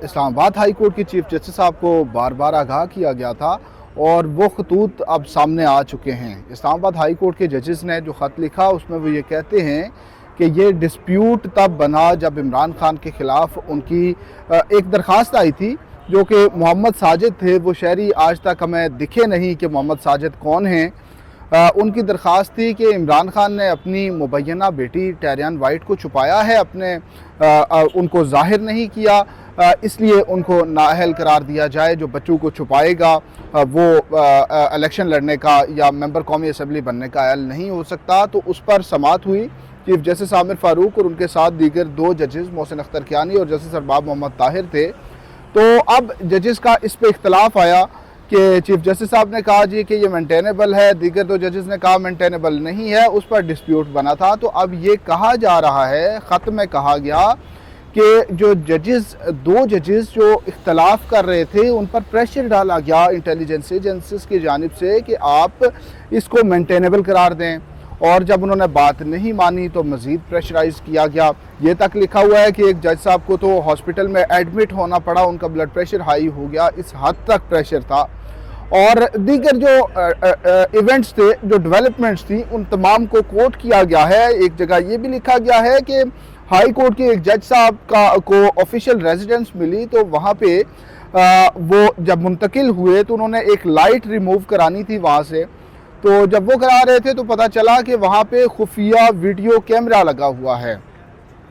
اسلام آباد high court کے chief justice صاحب کو بار بار آگاہ کیا گیا تھا اور وہ خطوط اب سامنے آ چکے ہیں۔ اسلام آباد ہائی کورٹ کے ججز نے جو خط لکھا اس میں وہ یہ کہتے ہیں کہ یہ ڈسپیوٹ تب بنا جب عمران خان کے خلاف ان کی ایک درخواست آئی تھی جو کہ محمد ساجد تھے۔ وہ شہری آج تک ہمیں دکھے نہیں کہ محمد ساجد کون ہیں۔ ان کی درخواست تھی کہ عمران خان نے اپنی مبینہ بیٹی ٹیریان وائٹ کو چھپایا ہے، ان کو ظاہر نہیں کیا، اس لیے ان کو نااہل قرار دیا جائے۔ جو بچوں کو چھپائے گا وہ الیکشن لڑنے کا یا ممبر قومی اسمبلی بننے کا اہل نہیں ہو سکتا۔ تو اس پر سماعت ہوئی۔ چیف جسٹس عامر فاروق اور ان کے ساتھ دیگر دو ججز محسن اختر کیانی اور جسٹس ارباب محمد طاہر تھے۔ تو اب ججز کا اس پہ اختلاف آیا کہ چیف جسٹس صاحب نے کہا جی کہ یہ مینٹینیبل ہے، دیگر دو ججز نے کہا مینٹینیبل نہیں ہے، اس پر ڈسپیوٹ بنا تھا۔ تو اب یہ کہا جا رہا ہے، خط میں کہا گیا کہ جو دو ججز جو اختلاف کر رہے تھے ان پر پریشر ڈالا گیا انٹیلیجنس ایجنسیز کی جانب سے کہ آپ اس کو مینٹینیبل قرار دیں، اور جب انہوں نے بات نہیں مانی تو مزید پریشرائز کیا گیا۔ یہ تک لکھا ہوا ہے کہ ایک جج صاحب کو تو ہاسپٹل میں ایڈمٹ ہونا پڑا، ان کا بلڈ پریشر ہائی ہو گیا، اس حد تک پریشر تھا۔ اور دیگر جو ایونٹس تھے، جو ڈیولپمنٹس تھیں، ان تمام کو کوٹ کیا گیا ہے۔ ایک جگہ یہ بھی لکھا گیا ہے کہ ہائی کورٹ کے ایک جج صاحب کو آفیشیل ریزیڈنس ملی، تو وہاں پہ وہ جب منتقل ہوئے تو انہوں نے ایک لائٹ ریموو کرانی تھی وہاں سے۔ تو جب وہ کرا رہے تھے تو پتہ چلا کہ وہاں پہ خفیہ ویڈیو کیمرہ لگا ہوا ہے۔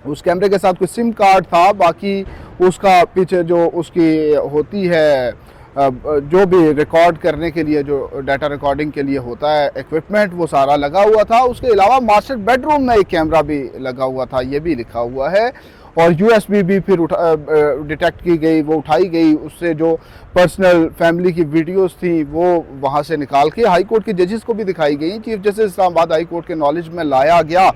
اس کیمرے کے ساتھ کوئی سم کارڈ تھا، باقی اس کا پیچھے جو اس کی ہوتی ہے جو بھی ریکارڈ کرنے کے لیے، جو ڈیٹا ریکارڈنگ کے لیے ہوتا ہے ایکوپمنٹ، وہ سارا لگا ہوا تھا۔ اس کے علاوہ ماسٹر بیڈ روم میں ایک کیمرہ بھی لگا ہوا تھا، یہ بھی لکھا ہوا ہے۔ اور یو ایس بی بھی پھر ڈیٹیکٹ کی گئی، وہ اٹھائی گئی، اس سے جو پرسنل فیملی کی ویڈیوز تھیں وہ وہاں سے نکال کے ہائی کورٹ کے ججز کو بھی دکھائی گئی۔ چیف جسٹس اسلام آباد ہائی کورٹ کے نالج میں لایا گیا۔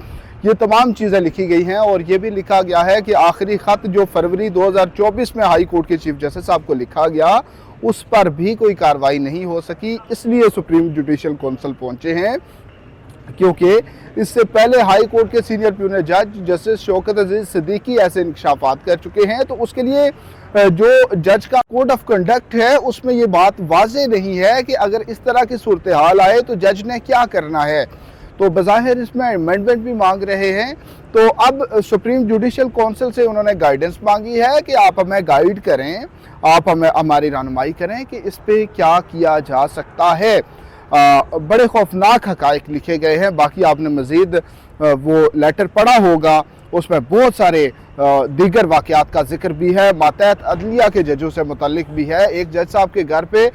یہ تمام چیزیں لکھی گئی ہیں اور یہ بھی لکھا گیا ہے کہ آخری خط جو فروری 2024 میں ہائی کورٹ کے چیف جسٹس صاحب کو لکھا گیا اس پر بھی کوئی کارروائی نہیں ہو سکی، اس لیے سپریم جوڈیشل کونسل پہنچے ہیں، کیونکہ اس سے پہلے ہائی کورٹ کے سینئر پیونر جج جسٹس شوکت عزیز صدیقی ایسے انکشافات کر چکے ہیں۔ تو اس کے لیے جو جج کا کوڈ آف کنڈکٹ ہے اس میں یہ بات واضح نہیں ہے کہ اگر اس طرح کی صورتحال آئے تو جج نے کیا کرنا ہے۔ تو بظاہر اس میں امینڈمنٹ بھی مانگ رہے ہیں۔ تو اب سپریم جوڈیشل کونسل سے انہوں نے گائیڈنس مانگی ہے کہ آپ ہمیں گائیڈ کریں، آپ ہماری رہنمائی کریں کہ اس پہ کیا کیا جا سکتا ہے۔ بڑے خوفناک حقائق لکھے گئے ہیں۔ باقی آپ نے مزید وہ لیٹر پڑھا ہوگا، اس میں بہت سارے دیگر واقعات کا ذکر بھی ہے، ماتحت عدلیہ کے ججوں سے متعلق بھی ہے۔ ایک جج صاحب کے گھر پہ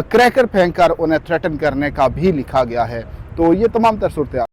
کریکر پھینک کر انہیں تھریٹن کرنے کا بھی لکھا گیا ہے۔ تو یہ تمام تر صورتحال